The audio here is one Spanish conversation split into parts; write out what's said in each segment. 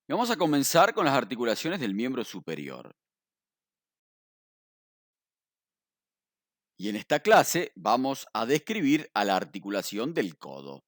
Y vamos a comenzar con las articulaciones del miembro superior. Y en esta clase vamos a describir a la articulación del codo.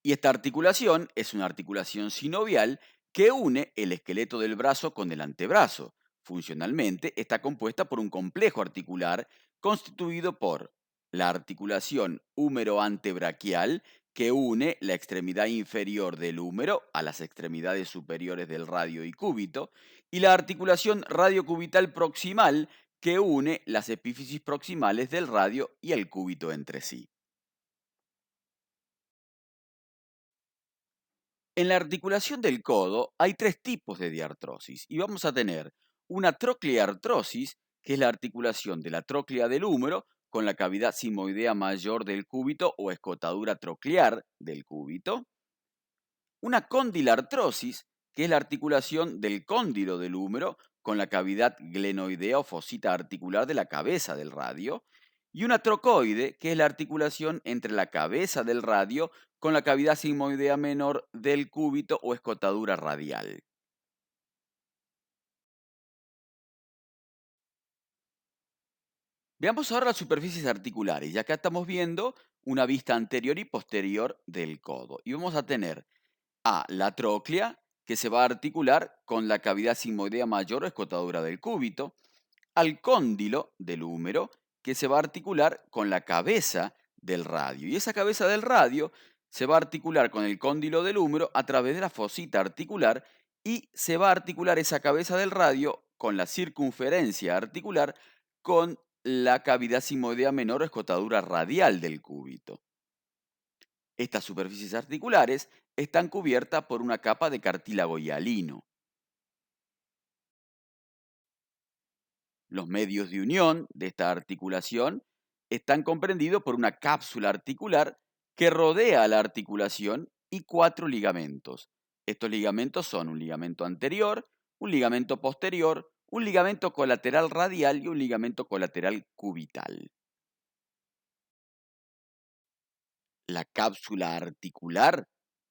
Y esta articulación es una articulación sinovial que une el esqueleto del brazo con el antebrazo. Funcionalmente está compuesta por un complejo articular constituido por la articulación húmero-antebraquial que une la extremidad inferior del húmero a las extremidades superiores del radio y cúbito, y la articulación radiocubital proximal que une las epífisis proximales del radio y el cúbito entre sí. En la articulación del codo hay tres tipos de diartrosis y vamos a tener una trocleartrosis, que es la articulación de la tróclea del húmero con la cavidad sigmoidea mayor del cúbito o escotadura troclear del cúbito. Una condilartrosis, que es la articulación del cóndilo del húmero con la cavidad glenoidea o fosita articular de la cabeza del radio. Y una trocoide, que es la articulación entre la cabeza del radio con la cavidad sigmoidea menor del cúbito o escotadura radial. Veamos ahora las superficies articulares. Y acá estamos viendo una vista anterior y posterior del codo. Y vamos a tener la tróclea, que se va a articular con la cavidad sigmoidea mayor o escotadura del cúbito, al cóndilo del húmero, que se va a articular con la cabeza del radio. Y esa cabeza del radio se va a articular con el cóndilo del húmero a través de la fosita articular y se va a articular esa cabeza del radio con la circunferencia articular con la cavidad sigmoidea menor o escotadura radial del cúbito. Estas superficies articulares están cubiertas por una capa de cartílago hialino. Los medios de unión de esta articulación están comprendidos por una cápsula articular que rodea la articulación y cuatro ligamentos. Estos ligamentos son un ligamento anterior, un ligamento posterior, un ligamento colateral radial y un ligamento colateral cubital. La cápsula articular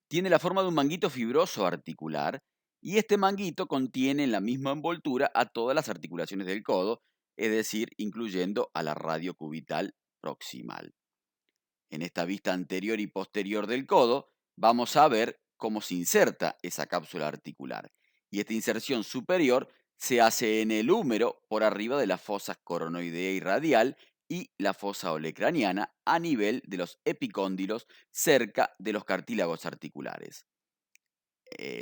tiene la forma de un manguito fibroso articular y este manguito contiene en la misma envoltura a todas las articulaciones del codo, es decir, incluyendo a la radiocubital proximal. En esta vista anterior y posterior del codo vamos a ver cómo se inserta esa cápsula articular. Y esta inserción superior se hace en el húmero por arriba de las fosas coronoidea y radial y la fosa olecraniana a nivel de los epicóndilos cerca de los cartílagos articulares.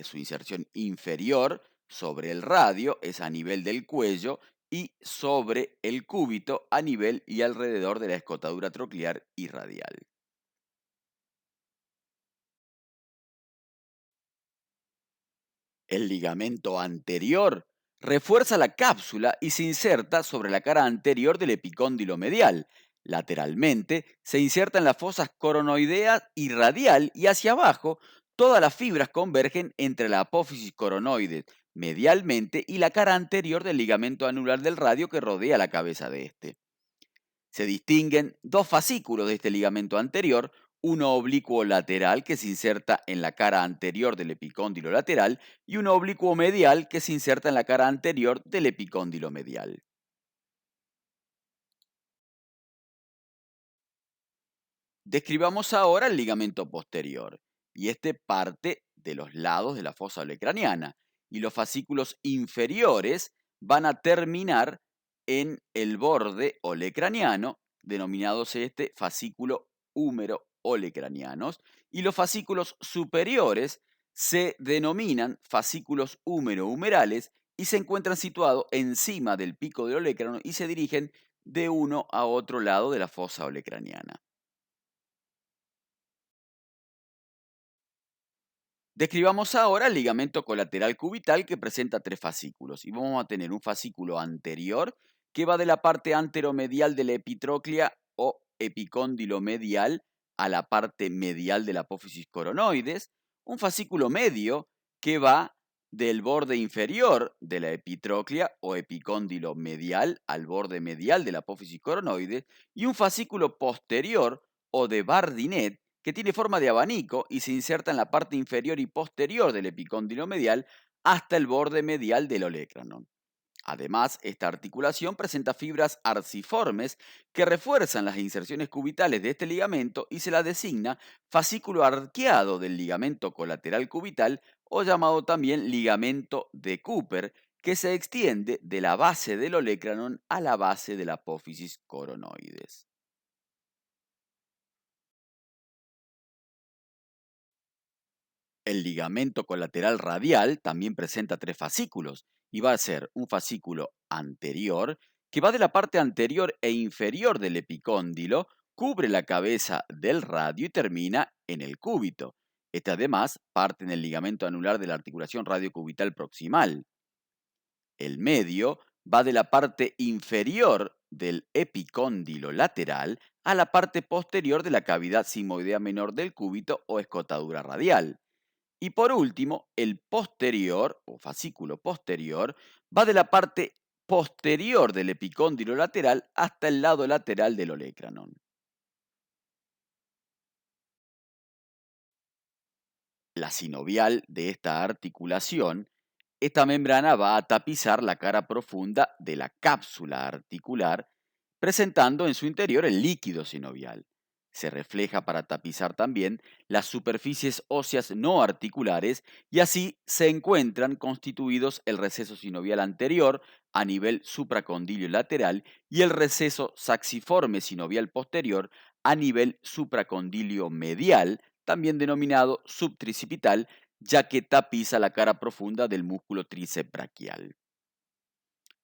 Su inserción inferior sobre el radio es a nivel del cuello y sobre el cúbito a nivel y alrededor de la escotadura troclear y radial. El ligamento anterior refuerza la cápsula y se inserta sobre la cara anterior del epicóndilo medial. Lateralmente se inserta en las fosas coronoidea y radial y hacia abajo todas las fibras convergen entre la apófisis coronoide medialmente y la cara anterior del ligamento anular del radio que rodea la cabeza de este. Se distinguen dos fascículos de este ligamento anterior, uno oblicuo lateral que se inserta en la cara anterior del epicóndilo lateral y uno oblicuo medial que se inserta en la cara anterior del epicóndilo medial. Describamos ahora el ligamento posterior, y este parte de los lados de la fosa olecraniana, y los fascículos inferiores van a terminar en el borde olecraniano, denominados este fascículo húmero olecranianos, y los fascículos superiores se denominan fascículos húmero-humerales y se encuentran situados encima del pico del olecrano y se dirigen de uno a otro lado de la fosa olecraniana. Describamos ahora el ligamento colateral cubital que presenta tres fascículos y vamos a tener un fascículo anterior que va de la parte anteromedial de la epitróclea o epicóndilo medial a la parte medial de la apófisis coronoides, un fascículo medio que va del borde inferior de la epitróclea o epicóndilo medial al borde medial de la apófisis coronoides y un fascículo posterior o de Bardinet que tiene forma de abanico y se inserta en la parte inferior y posterior del epicóndilo medial hasta el borde medial del olecranon. Además, esta articulación presenta fibras arciformes que refuerzan las inserciones cubitales de este ligamento y se la designa fascículo arqueado del ligamento colateral cubital o llamado también ligamento de Cooper, que se extiende de la base del olecranon a la base de la apófisis coronoides. El ligamento colateral radial también presenta tres fascículos y va a ser un fascículo anterior que va de la parte anterior e inferior del epicóndilo, cubre la cabeza del radio y termina en el cúbito. Este además parte en el ligamento anular de la articulación radiocubital proximal. El medio va de la parte inferior del epicóndilo lateral a la parte posterior de la cavidad sigmoidea menor del cúbito o escotadura radial. Y por último, el posterior o fascículo posterior va de la parte posterior del epicóndilo lateral hasta el lado lateral del olecranon. La sinovial de esta articulación, esta membrana va a tapizar la cara profunda de la cápsula articular, presentando en su interior el líquido sinovial. Se refleja para tapizar también las superficies óseas no articulares y así se encuentran constituidos el receso sinovial anterior a nivel supracondilio lateral y el receso saxiforme sinovial posterior a nivel supracondilio medial, también denominado subtricipital, ya que tapiza la cara profunda del músculo tríceps braquial.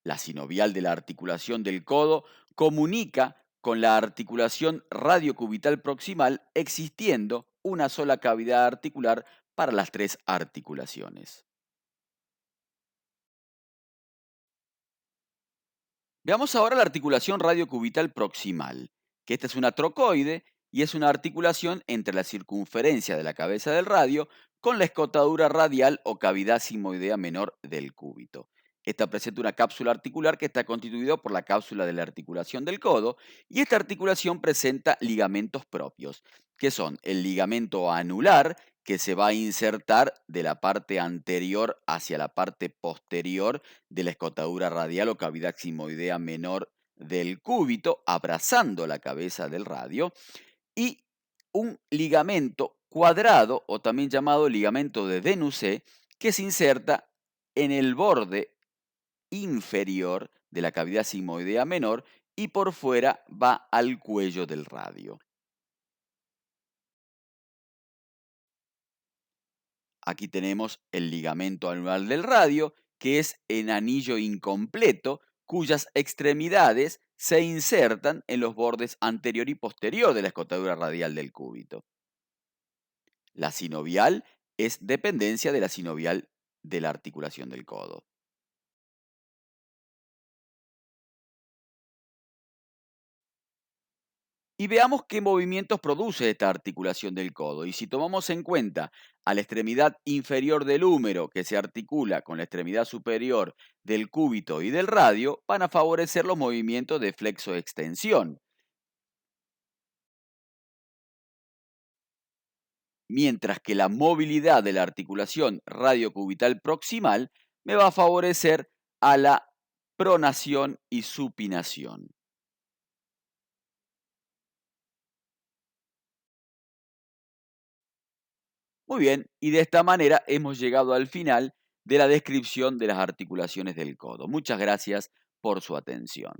La sinovial de la articulación del codo comunica con la articulación radiocubital proximal, existiendo una sola cavidad articular para las tres articulaciones. Veamos ahora la articulación radiocubital proximal, que esta es una trocoide y es una articulación entre la circunferencia de la cabeza del radio con la escotadura radial o cavidad sigmoidea menor del cúbito. Esta presenta una cápsula articular que está constituida por la cápsula de la articulación del codo y esta articulación presenta ligamentos propios, que son el ligamento anular, que se va a insertar de la parte anterior hacia la parte posterior de la escotadura radial o cavidad sigmoidea menor del cúbito, abrazando la cabeza del radio, y un ligamento cuadrado, o también llamado ligamento de Denusé, que se inserta en el borde inferior de la cavidad sigmoidea menor y por fuera va al cuello del radio. Aquí tenemos el ligamento anular del radio, que es en anillo incompleto, cuyas extremidades se insertan en los bordes anterior y posterior de la escotadura radial del cúbito. La sinovial es dependencia de la sinovial de la articulación del codo. Y veamos qué movimientos produce esta articulación del codo. Y si tomamos en cuenta a la extremidad inferior del húmero que se articula con la extremidad superior del cúbito y del radio, van a favorecer los movimientos de flexo-extensión. Mientras que la movilidad de la articulación radiocubital proximal me va a favorecer a la pronación y supinación. Muy bien, y de esta manera hemos llegado al final de la descripción de las articulaciones del codo. Muchas gracias por su atención.